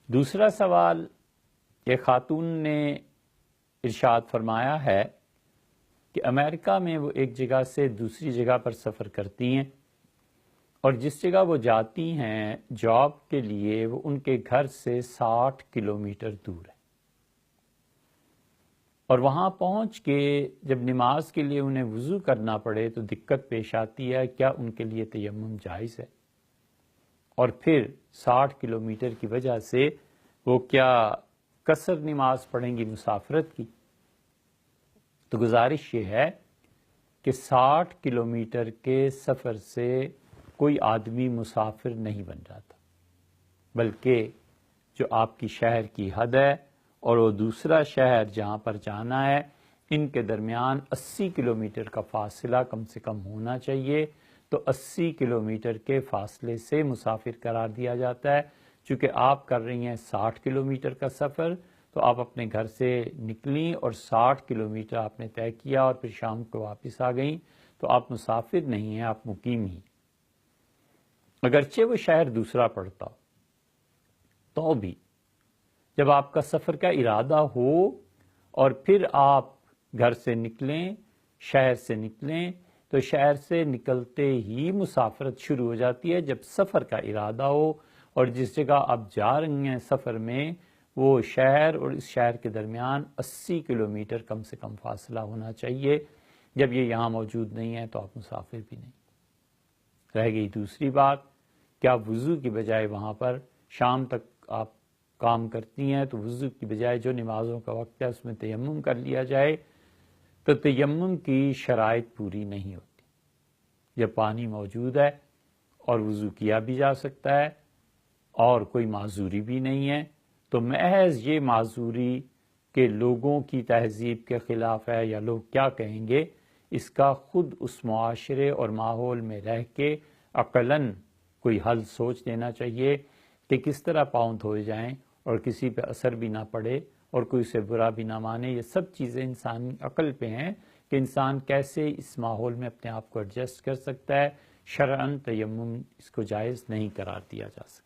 دوسرا سوال، ایک خاتون نے ارشاد فرمایا ہے کہ امریکہ میں وہ ایک جگہ سے دوسری جگہ پر سفر کرتی ہیں اور جس جگہ وہ جاتی ہیں جاب کے لیے وہ ان کے گھر سے 60 کلومیٹر دور ہے، اور وہاں پہنچ کے جب نماز کے لیے انہیں وضو کرنا پڑے تو دقت پیش آتی ہے، کیا ان کے لیے تیمم جائز ہے؟ اور پھر 60 کلومیٹر کی وجہ سے وہ کیا قصر نماز پڑھیں گی مسافرت کی؟ تو گزارش یہ ہے کہ 60 کلومیٹر کے سفر سے کوئی آدمی مسافر نہیں بن جاتا، بلکہ جو آپ کی شہر کی حد ہے اور وہ دوسرا شہر جہاں پر جانا ہے، ان کے درمیان 80 کلومیٹر کا فاصلہ کم سے کم ہونا چاہیے، تو 80 کلومیٹر کے فاصلے سے مسافر قرار دیا جاتا ہے۔ چونکہ آپ کر رہی ہیں 60 کلومیٹر کا سفر، تو آپ اپنے گھر سے نکلیں اور 60 کلومیٹر آپ نے طے کیا اور پھر شام کو واپس آ گئیں، تو آپ مسافر نہیں ہیں، آپ مقیم ہی۔ اگرچہ وہ شہر دوسرا پڑتا تو بھی جب آپ کا سفر کا ارادہ ہو اور پھر آپ گھر سے نکلیں، شہر سے نکلیں، تو شہر سے نکلتے ہی مسافرت شروع ہو جاتی ہے جب سفر کا ارادہ ہو، اور جس جگہ آپ جا رہی ہیں سفر میں وہ شہر اور اس شہر کے درمیان 80 کلومیٹر کم سے کم فاصلہ ہونا چاہیے۔ جب یہ یہاں موجود نہیں ہے تو آپ مسافر بھی نہیں۔ رہ گئی دوسری بات، کیا وضو کی بجائے وہاں پر شام تک آپ کام کرتی ہیں تو وضو کی بجائے جو نمازوں کا وقت ہے اس میں تیمم کر لیا جائے؟ تو تیمم کی شرائط پوری نہیں ہوتی۔ جب پانی موجود ہے اور وضو کیا بھی جا سکتا ہے اور کوئی معذوری بھی نہیں ہے، تو محض یہ معذوری کہ لوگوں کی تہذیب کے خلاف ہے یا لوگ کیا کہیں گے، اس کا خود اس معاشرے اور ماحول میں رہ کے عقلاً کوئی حل سوچ دینا چاہیے کہ کس طرح پاؤں دھوئے جائیں اور کسی پہ اثر بھی نہ پڑے اور کوئی اسے برا بھی نہ مانے۔ یہ سب چیزیں انسانی عقل پہ ہیں کہ انسان کیسے اس ماحول میں اپنے آپ کو ایڈجسٹ کر سکتا ہے۔ شرعاً تیمم اس کو جائز نہیں قرار دیا جا سکتا۔